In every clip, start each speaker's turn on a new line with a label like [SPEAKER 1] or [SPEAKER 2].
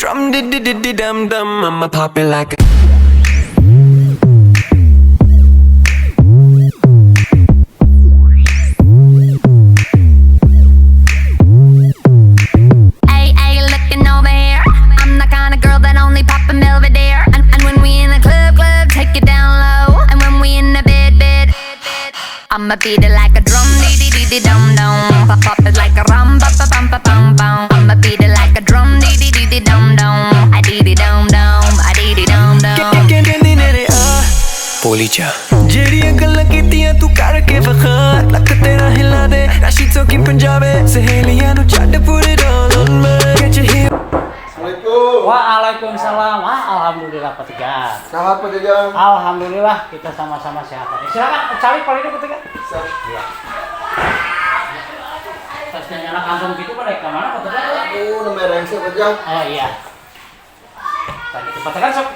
[SPEAKER 1] drum, dum dum. I'ma pop it like a
[SPEAKER 2] I'ma beat it like a drum, dee dee dee dee dum dum. Pop pop it like a rum, pa pa pum pa pum pum. I'ma beat it like a drum, dee dee dee dee dum dum. I dee dee dum dum, I dee dee dum dum.
[SPEAKER 1] ਕਹਿੰਦੇ ਨੇ ਬੋਲੀ ਜਾ ਜਿਹੜੀਆਂ ਗੱਲਾਂ ਕੀਤੀਆਂ ਤੂੰ ਕਰਕੇ ਵਖਾ ਲੱਕ ਤੇਰਾ ਹਿਲਾ ਦੇ ਰਾਸ਼ੀ ਚੌਕੀ ਪੰਜਾਬੇ ਸਹੇਲੀਆਂ ਨੂੰ ਛੱਡ ਪੂਰੇ ਡੋਲਨ ਮੈਂ get you here.
[SPEAKER 3] Waalaikumsalam. Alhamdulillah Pak Tegar.
[SPEAKER 4] Sehat Pak Jajang.
[SPEAKER 3] Alhamdulillah kita sama-sama sehat. Silakan cari Pak Pak Tegar. Iya. Tasnya anak kampung gitu pada kemana Pak Tegar?
[SPEAKER 4] Namanya Rengse Pak Jajang.
[SPEAKER 3] Oh iya. Tadi Pak Tegar sok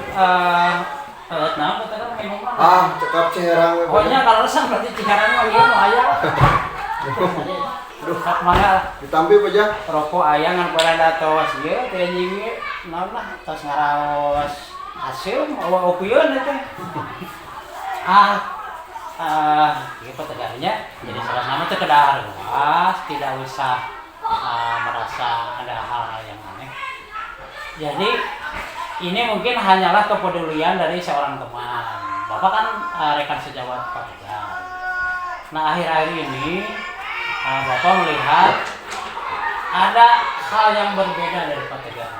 [SPEAKER 3] nah Pak Tegar minum mana?
[SPEAKER 4] Cekap Ciherang.
[SPEAKER 3] Pokoknya kalau resang berarti Ciherang mah iya mau aya. Duh, mana
[SPEAKER 4] ditampi Pak Jajang.
[SPEAKER 3] rokok ayang ngan pada datos ieu teh anjing naon lah tos ngaraos hasil mau opieun teh. Ieu Tegarnya jadi salah nama teh kedah luas, tidak usah merasa ada hal-hal yang aneh. Jadi ini mungkin hanyalah kepedulian dari seorang teman. Bapak kan rekan sejawat Pak Tegar. Nah akhir-akhir ini Bapak melihat ada hal yang berbeda dari Pak Tegar.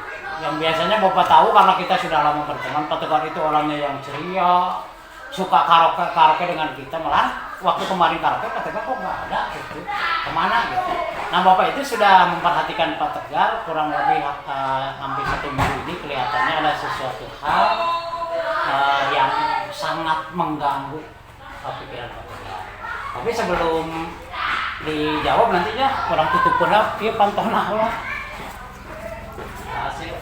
[SPEAKER 3] Yang biasanya Bapak tahu karena kita sudah lama berteman, Pak Tegar itu orangnya yang ceria, suka karaoke dengan kita. Malah waktu kemarin karaoke Pak Tegar kok nggak ada gitu, kemana gitu. Nah Bapak itu sudah memperhatikan Pak Tegar kurang lebih hampir 1 minggu ini kelihatannya ada sesuatu hal yang sangat mengganggu pikiran Pak Tegar. Tapi sebelum dijawab nantinya kurang tutup pula dia pantona lah hasil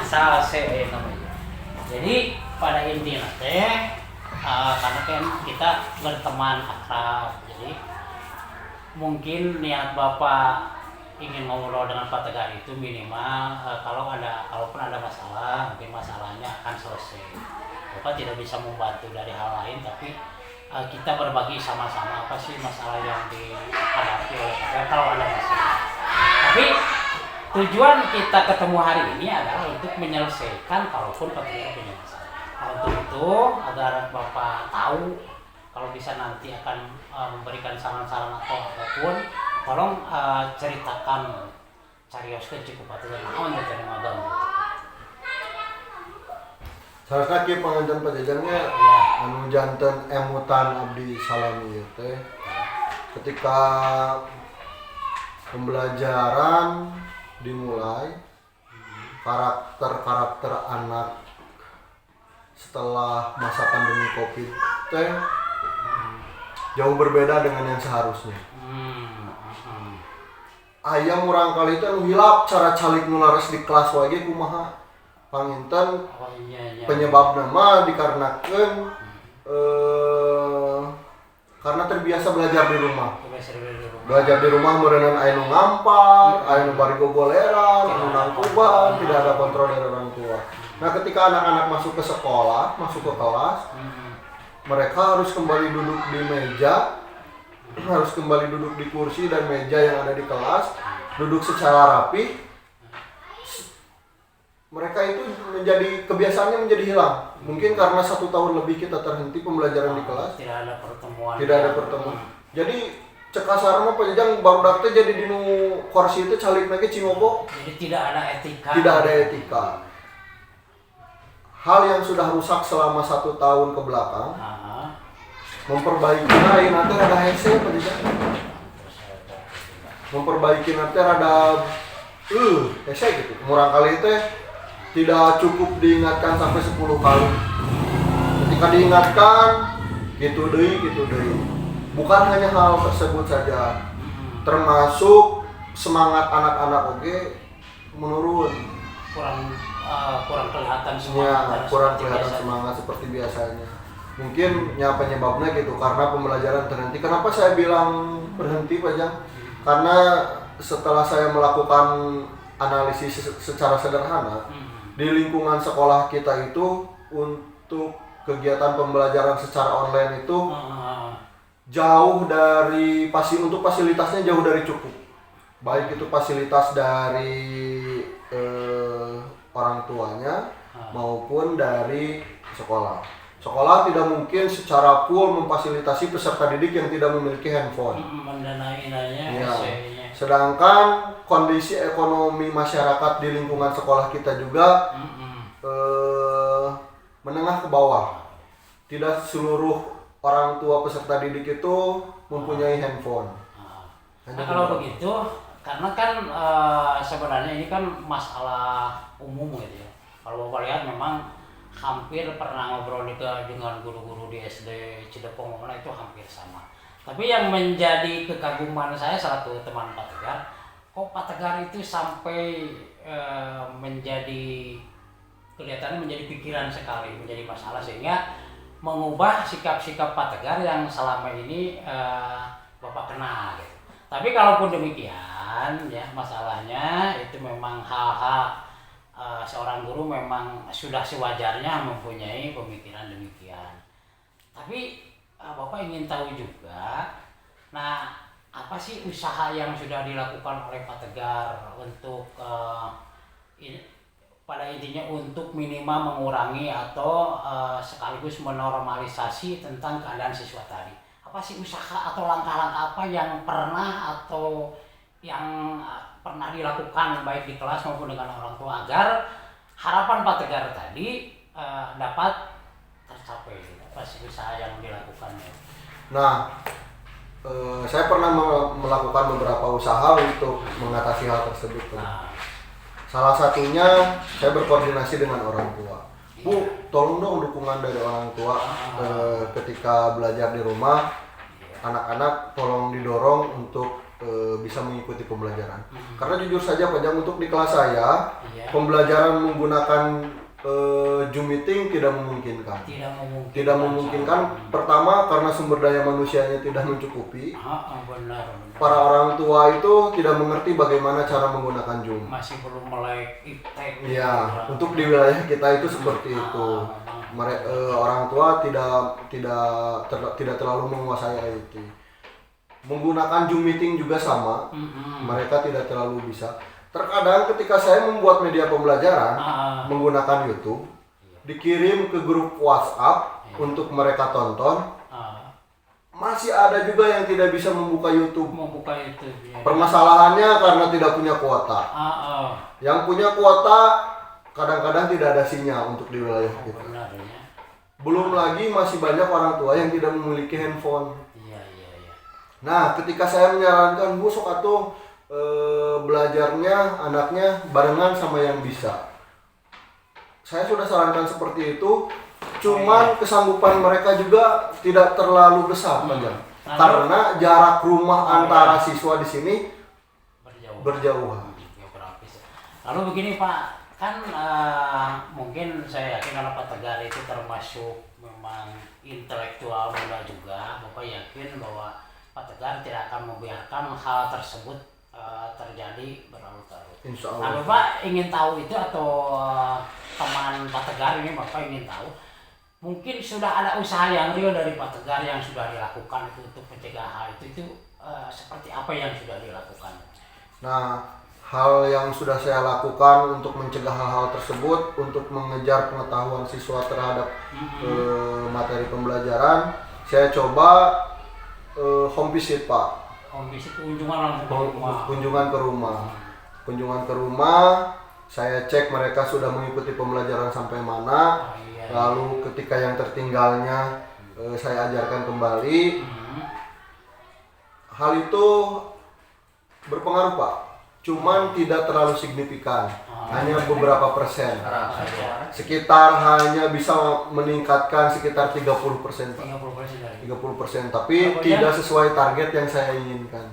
[SPEAKER 3] salse namanya. Jadi pada intinya teh karena kan kita berteman akrab, jadi mungkin niat Bapak ingin ngobrol dengan Pak Tegar itu minimal kalaupun ada masalah, mungkin masalahnya akan selesai. Bapak tidak bisa membantu dari hal lain, tapi kita berbagi sama-sama apa sih masalah yang dihadapi oleh Pak kalau ada masalah. Tapi tujuan kita ketemu hari ini adalah untuk menyelesaikan kalaupun Pak Tegar punya masalah. Nah, untuk itu agar Bapak tahu kalau bisa nanti akan memberikan saran-saran atau apapun, tolong ceritakan carioskeun cukup Pak Tegar naon teh magang.
[SPEAKER 4] Salah ki panganten Pak Jajangnya anu janten emutan abdi salami ieu teh. Ketika pembelajaran dimulai, karakter anak setelah masa pandemi Covid teh jauh berbeda dengan yang seharusnya. Aya murang kali teh nu hilap cara calik nu laras di kelas wae ge kumaha. Panginten penyebabnya mah dikarenakan karena terbiasa belajar di rumah. Belajar di rumah merenang aya nu ngampar, aya nu bari gogoleran, anu nangkuban, tidak ada kontrol dari orang tua. Nah, ketika anak-anak masuk ke sekolah, masuk ke kelas, mereka harus kembali duduk di meja, harus kembali duduk di kursi dan meja yang ada di kelas, duduk secara rapi. Mereka itu kebiasaannya menjadi hilang. Mungkin karena 1 tahun lebih kita terhenti pembelajaran di kelas. Tidak ada pertemuan. Jadi cek kasar mah Pak Jajang barudak teh jadi dinu kursi itu calik lagi cingobo.
[SPEAKER 3] Jadi tidak ada etika.
[SPEAKER 4] Tidak ada etika. Hal yang sudah rusak selama 1 tahun ke belakang. Memperbaiki nanti ada hese Pak Jajang. Memperbaiki nanti ada hese gitu. Murang kali teh tidak cukup diingatkan sampai 10 kali. Ketika diingatkan, gitu deui. Bukan hanya hal tersebut saja, termasuk semangat anak-anak menurun.
[SPEAKER 3] Kurang kelihatan semangat.
[SPEAKER 4] Kurang kelihatan semangat seperti biasanya. Mungkin penyebabnya gitu karena pembelajaran terhenti. Kenapa saya bilang berhenti Pak Jang? Karena setelah saya melakukan analisis secara sederhana, di lingkungan sekolah kita itu untuk kegiatan pembelajaran secara online itu jauh dari untuk fasilitasnya jauh dari cukup. Baik itu fasilitas dari orang tuanya maupun dari sekolah. Sekolah tidak mungkin secara full memfasilitasi peserta didik yang tidak memiliki handphone.
[SPEAKER 3] Mendanainya,
[SPEAKER 4] Ya. Sedangkan kondisi ekonomi masyarakat di lingkungan sekolah kita juga menengah ke bawah. Tidak seluruh orang tua peserta didik itu mempunyai handphone.
[SPEAKER 3] Nah, kalau begitu, karena kan sebenarnya ini kan masalah umum gitu ya. Kalau Bapak lihat memang hampir pernah ngobrol dengan guru-guru di SD Cidepong itu hampir sama. Tapi yang menjadi kekaguman saya satu teman Pak Tegar, kok Pak Tegar itu sampai kelihatannya menjadi pikiran sekali, menjadi masalah sehingga mengubah sikap-sikap Pak Tegar yang selama ini Bapak kenal gitu. Tapi kalaupun demikian ya masalahnya itu memang hal-hal seorang guru memang sudah sewajarnya mempunyai pemikiran demikian. Tapi Bapak ingin tahu juga, nah apa sih usaha yang sudah dilakukan oleh Pak Tegar untuk pada intinya untuk minimal mengurangi atau sekaligus menormalisasi tentang keadaan siswa tadi. Apa sih usaha atau langkah-langkah apa yang pernah atau yang pernah dilakukan baik di kelas maupun dengan orang tua agar harapan Pak Tegar tadi dapat tercapai? Apa sih usaha yang dilakukan?
[SPEAKER 4] Nah, saya pernah melakukan beberapa usaha untuk mengatasi hal tersebut. Salah satunya saya berkoordinasi dengan orang tua. Bu, tolong dong dukungan dari orang tua ketika belajar di rumah. Anak-anak tolong didorong untuk bisa mengikuti pembelajaran. Karena jujur saja Pak Jang, untuk di kelas saya pembelajaran menggunakan Zoom meeting tidak memungkinkan. Tidak memungkinkan. Pertama karena sumber daya manusianya tidak mencukupi.
[SPEAKER 3] Benar.
[SPEAKER 4] Para orang tua itu tidak mengerti bagaimana cara menggunakan Zoom.
[SPEAKER 3] Masih belum melek iptek.
[SPEAKER 4] Iya, untuk di wilayah kita itu seperti itu. Orang tua tidak terlalu menguasai IT. Menggunakan Zoom meeting juga sama. Mereka tidak terlalu bisa. Terkadang ketika saya membuat media pembelajaran menggunakan YouTube, dikirim ke grup WhatsApp untuk mereka tonton, masih ada juga yang tidak bisa membuka YouTube.
[SPEAKER 3] Ya.
[SPEAKER 4] Permasalahannya karena tidak punya kuota. Yang punya kuota kadang-kadang tidak ada sinyal untuk di wilayah kita.
[SPEAKER 3] Benar, ya.
[SPEAKER 4] Belum lagi masih banyak orang tua yang tidak memiliki handphone.
[SPEAKER 3] Iya.
[SPEAKER 4] Nah, ketika saya menyarankan, Bu, sok atuh belajarnya anaknya barengan sama yang bisa. Saya sudah sarankan seperti itu, cuman kesanggupan mereka juga tidak terlalu besar, Pak Jang. Karena jarak rumah antara siswa di sini berjauhan.
[SPEAKER 3] Lalu begini Pak, kan mungkin saya yakin karena Pak Tegar itu termasuk memang intelektual muda juga, Bapak yakin bahwa Pak Tegar tidak akan membiarkan hal tersebut terjadi berlarut-larut.
[SPEAKER 4] Insya Allah.
[SPEAKER 3] Nah, Bapak ingin tahu itu atau teman Pak Tegar ini Bapak ingin tahu, mungkin sudah ada usaha yang real dari Pak Tegar yang sudah dilakukan itu untuk mencegah hal itu seperti apa yang sudah dilakukan?
[SPEAKER 4] Nah, hal yang sudah saya lakukan untuk mencegah hal-hal tersebut, untuk mengejar pengetahuan siswa terhadap materi pembelajaran, saya coba home visit, Pak.
[SPEAKER 3] Home visit, kunjungan langsung ke rumah.
[SPEAKER 4] Kunjungan ke rumah, saya cek mereka sudah mengikuti pembelajaran sampai mana. Lalu ketika yang tertinggalnya saya ajarkan kembali. Hal itu berpengaruh, Pak. Cuman tidak terlalu signifikan. Hanya beberapa persen. Sekitar hanya bisa meningkatkan sekitar 30%, Pak. 30%, tapi tidak sesuai target yang saya inginkan.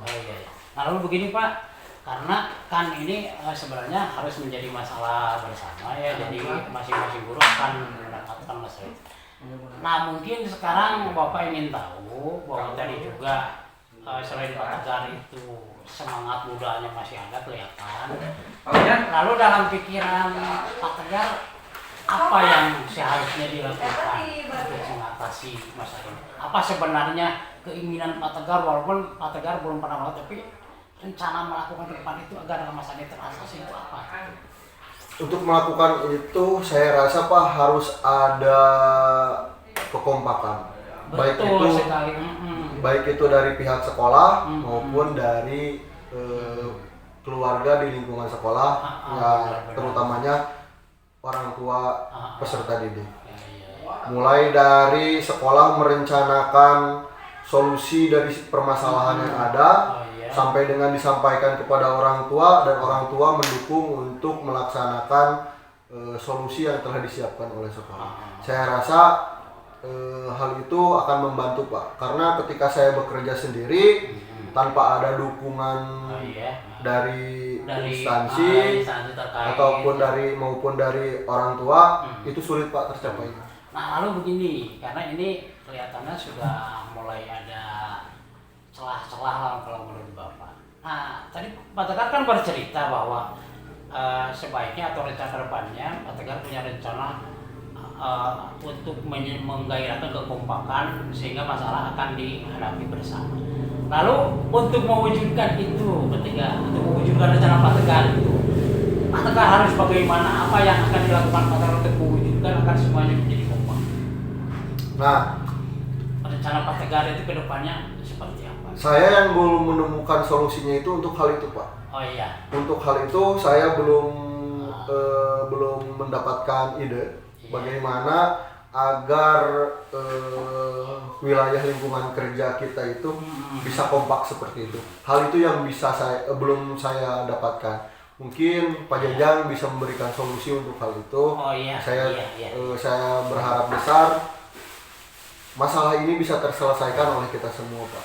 [SPEAKER 3] Nah, lalu begini Pak, karena kan ini sebenarnya harus menjadi masalah bersama ya, jadi masing-masing guru akan mendapatkan masalah itu. Nah, mungkin sekarang Bapak ingin tahu bahwa tadi juga selain Pak Tegar itu semangat mudanya masih ada kelihatan.
[SPEAKER 5] Oh ya?
[SPEAKER 3] Lalu dalam pikiran Pak Tegar apa yang seharusnya dilakukan untuk mengatasi masalah ini? Apa sebenarnya keinginan Pak Tegar, walaupun Pak Tegar belum pernah melakukan, tapi rencana melakukan ke depan itu agar masalah ini teratasi itu apa?
[SPEAKER 4] Untuk melakukan itu saya rasa Pak harus ada kekompakan. Baik
[SPEAKER 3] Betul
[SPEAKER 4] itu
[SPEAKER 3] sekali.
[SPEAKER 4] baik itu dari pihak sekolah maupun dari keluarga di lingkungan sekolah, ya terutamanya orang tua peserta didik. Mulai dari sekolah merencanakan solusi dari permasalahan yang ada, sampai dengan disampaikan kepada orang tua dan orang tua mendukung untuk melaksanakan solusi yang telah disiapkan oleh sekolah. Saya rasa hal itu akan membantu Pak, karena ketika saya bekerja sendiri tanpa ada dukungan dari instansi ataupun maupun dari orang tua, itu sulit Pak tercapai.
[SPEAKER 3] Nah lalu begini, karena ini kelihatannya sudah mulai ada celah-celah lah kalau menurut Bapak. Nah tadi Pak Tegar kan bercerita bahwa sebaiknya atau rencana kedepannya Pak Tegar punya rencana untuk menggairahkan kekompakan sehingga masalah akan dihadapi bersama. Lalu untuk mewujudkan itu ketika untuk mewujudkan rencana Pak Tegar itu, Pak Tegar harus bagaimana, apa yang akan dilakukan Pak Tegar untuk mewujudkan agar semuanya menjadi kompak?
[SPEAKER 4] Nah,
[SPEAKER 3] rencana Pak Tegar itu kedepannya seperti apa?
[SPEAKER 4] Saya yang belum menemukan solusinya itu untuk hal itu Pak.
[SPEAKER 3] Oh iya.
[SPEAKER 4] Untuk hal itu saya belum mendapatkan ide bagaimana agar wilayah lingkungan kerja kita itu bisa kompak seperti itu. Hal itu yang belum saya dapatkan. Mungkin Pak Jajang bisa memberikan solusi untuk hal itu.
[SPEAKER 3] Oh iya.
[SPEAKER 4] Saya berharap besar masalah ini bisa terselesaikan oleh kita semua Pak.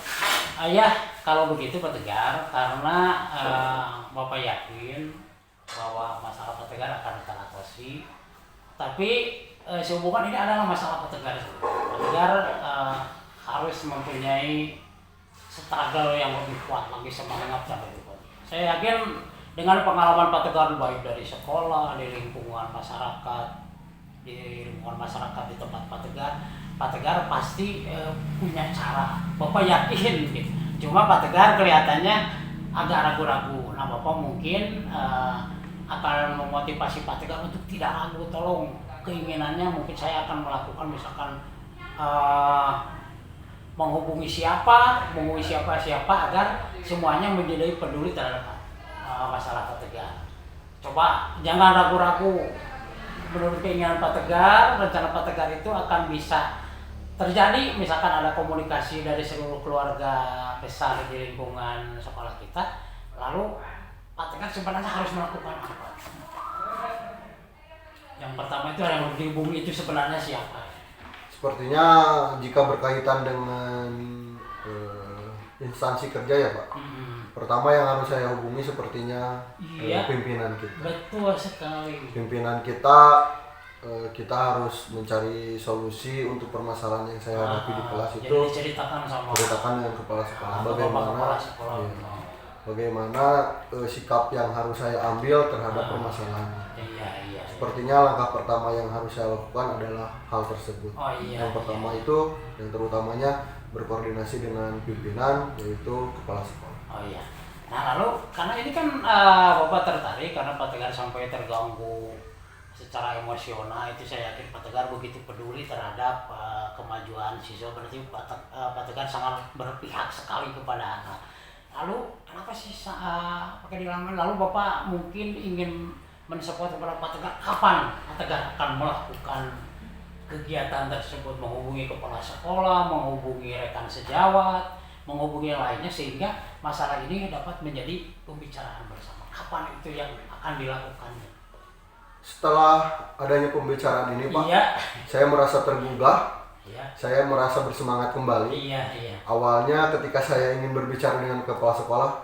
[SPEAKER 3] Ya, kalau begitu Pak Tegar, karena Bapak yakin bahwa masalah Pak Tegar akan teratasi. Tapi sehubungan ini adalah masalah Pak Tegar. Pak Tegar harus mempunyai struggle yang lebih kuat lagi, semangat dan lebih kuat. Saya yakin dengan pengalaman Pak Tegar baik dari sekolah, di lingkungan masyarakat, di tempat Pak Tegar pasti punya cara. Bapak yakin gitu. Cuma Pak Tegar kelihatannya agak ragu-ragu. Nah Bapak mungkin akan memotivasi Pak Tegar untuk tidak ragu. Tolong keinginannya mungkin saya akan melakukan misalkan menghubungi siapa agar semuanya menjadi peduli terhadap masalah Pak Tegar. Coba jangan ragu-ragu. Menurut keinginan Pak Tegar, rencana Pak Tegar itu akan bisa terjadi. Misalkan ada komunikasi dari seluruh keluarga besar di lingkungan sekolah kita, lalu Pak Tegar sebenarnya harus melakukan apa? Yang pertama itu yang dihubungi itu sebenarnya siapa?
[SPEAKER 4] Sepertinya jika berkaitan dengan instansi kerja ya Pak. Pertama yang harus saya hubungi sepertinya pimpinan kita.
[SPEAKER 3] Betul sekali.
[SPEAKER 4] Pimpinan kita harus mencari solusi untuk permasalahan yang saya hadapi di kelas itu.
[SPEAKER 3] Jadi diceritakan
[SPEAKER 4] dengan kepala sekolah bagaimana sikap yang harus saya ambil terhadap permasalahan.
[SPEAKER 3] Iya.
[SPEAKER 4] Sepertinya langkah pertama yang harus saya lakukan adalah hal tersebut. Yang pertama itu yang terutamanya berkoordinasi dengan pimpinan, yaitu kepala sekolah.
[SPEAKER 3] Oh iya. Nah lalu karena ini kan Bapak tertarik karena Pak Tegar sampai terganggu secara emosional, itu saya yakin Pak Tegar begitu peduli terhadap kemajuan siswa, berarti Pak Tegar sangat berpihak sekali kepada anak. Lalu kenapa sih pakai dilaman? Lalu Bapak mungkin ingin mensupport kepada Pak Tegar, kapan Pak Tegar akan melakukan kegiatan tersebut, menghubungi kepala sekolah, menghubungi rekan sejawat, menghubungi lainnya sehingga masalah ini dapat menjadi pembicaraan bersama. Kapan itu yang akan dilakukannya?
[SPEAKER 4] Setelah adanya pembicaraan ini Pak, saya merasa tergugah, saya merasa bersemangat kembali. Awalnya ketika saya ingin berbicara dengan kepala sekolah,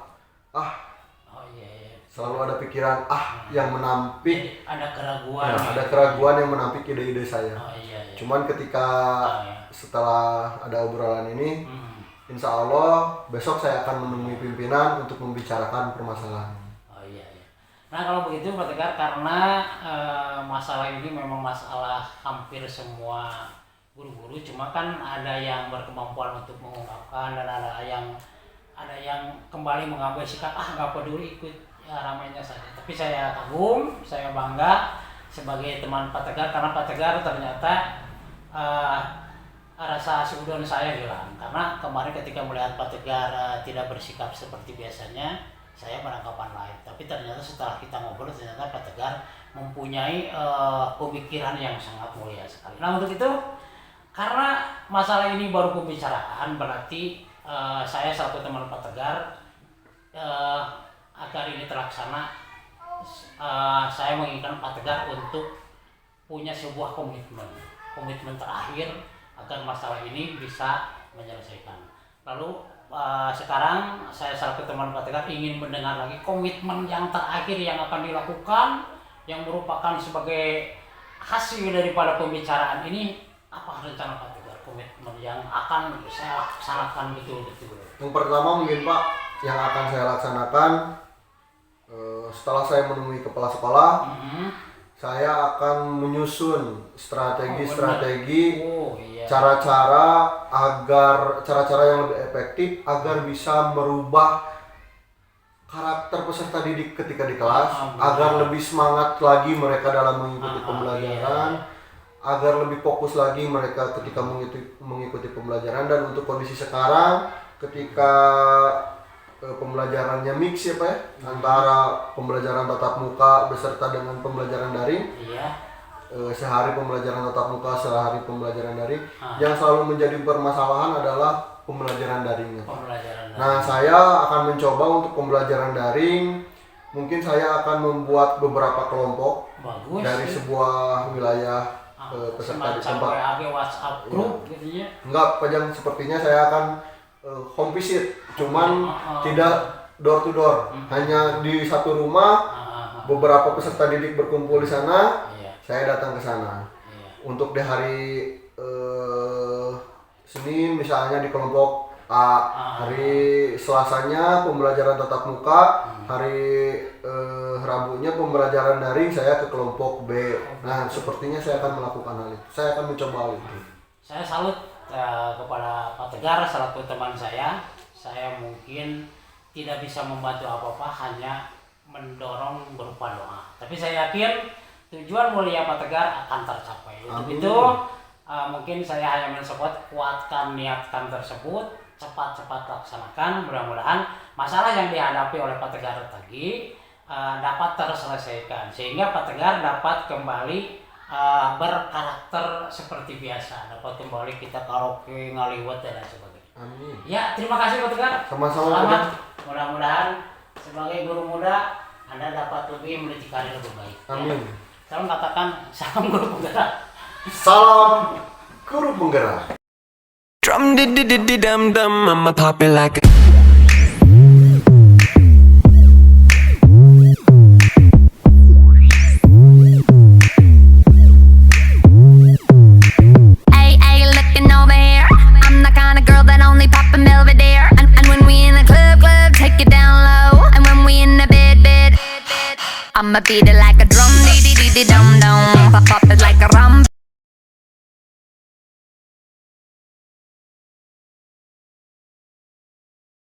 [SPEAKER 4] selalu ada pikiran yang menampik,
[SPEAKER 3] ada keraguan.
[SPEAKER 4] Ada keraguan yang menampik ide-ide saya. Cuman ketika setelah ada obrolan ini, insya Allah besok saya akan menemui pimpinan untuk membicarakan permasalahan.
[SPEAKER 3] Oh iya. Nah kalau begitu Pak Tegar, karena masalah ini memang masalah hampir semua guru-guru, cuma kan ada yang berkemampuan untuk mengungkapkan dan ada yang kembali mengambil sikap nggak peduli, ikut ya ramainya saja. Tapi saya kagum, saya bangga sebagai teman Pak Tegar, karena Pak Tegar ternyata rasa seudon saya hilang, karena kemarin ketika melihat Pak Tegar tidak bersikap seperti biasanya, saya beranggapan lain. Tapi ternyata setelah kita ngobrol, ternyata Pak Tegar mempunyai pemikiran yang sangat mulia sekali. Nah untuk itu, karena masalah ini baru pembicaraan, berarti saya selaku teman Pak Tegar, agar ini terlaksana, saya menginginkan Pak Tegar untuk punya sebuah komitmen terakhir agar masalah ini bisa menyelesaikan. Lalu sekarang saya selaku teman Pak Tegar ingin mendengar lagi komitmen yang terakhir yang akan dilakukan, yang merupakan sebagai hasil daripada pembicaraan ini. Apa rencana Pak Tegar, komitmen yang akan saya laksanakan betul-betul?
[SPEAKER 4] Yang pertama mungkin Pak, yang akan saya laksanakan setelah saya menemui kepala sekolah, saya akan menyusun strategi-strategi, cara-cara yang lebih efektif agar bisa merubah karakter peserta didik ketika di kelas, agar lebih semangat lagi mereka dalam mengikuti pembelajaran, agar lebih fokus lagi mereka ketika mengikuti pembelajaran. Dan untuk kondisi sekarang ketika pembelajarannya mix ya Pak ya, antara pembelajaran tatap muka beserta dengan pembelajaran daring, sehari pembelajaran tatap muka, sehari pembelajaran daring, yang selalu menjadi permasalahan adalah pembelajaran daringnya. Nah saya akan mencoba untuk pembelajaran daring, mungkin saya akan membuat beberapa kelompok dari sebuah wilayah peserta di tempat
[SPEAKER 3] WhatsApp group gitu ya.
[SPEAKER 4] Enggak, Pajang, sepertinya saya akan home visit, cuman tidak door to door, hanya di satu rumah, beberapa peserta didik berkumpul di sana, saya datang ke sana. Untuk di hari Senin misalnya di kelompok A, hari Selasanya pembelajaran tatap muka, hari Rabunya pembelajaran daring, saya ke kelompok B. Nah, sepertinya saya akan melakukan hal itu. Saya akan mencoba hal itu.
[SPEAKER 3] Saya salut kepada Pak Tegar selaku teman saya. Saya mungkin tidak bisa membantu apa-apa, hanya mendorong berupa doa. Tapi saya yakin tujuan mulia Pak Tegar akan tercapai. Untuk itu mungkin saya hanya mensupport, kuatkan niatkan tersebut, cepat-cepat laksanakan. Mudah-mudahan masalah yang dihadapi oleh Pak Tegar tadi dapat terselesaikan, sehingga Pak Tegar dapat kembali berkarakter seperti biasa, dapat kembali kita karaoke, ngaliwat dan lain sebagainya.
[SPEAKER 4] Amin.
[SPEAKER 3] Ya, terima kasih Pak Tegar.
[SPEAKER 4] Sama-sama.
[SPEAKER 3] Selamat. Mudah-mudahan sebagai guru muda Anda dapat lebih meniti karir lebih baik.
[SPEAKER 4] Amin.
[SPEAKER 3] Ya. Salam katakan salam guru penggerak.
[SPEAKER 4] Salam guru penggerak.
[SPEAKER 1] Drum di dum dum, I'ma pop it like a
[SPEAKER 2] I'ma beat it like a drum, dee dee dee dee dum dum. Pop it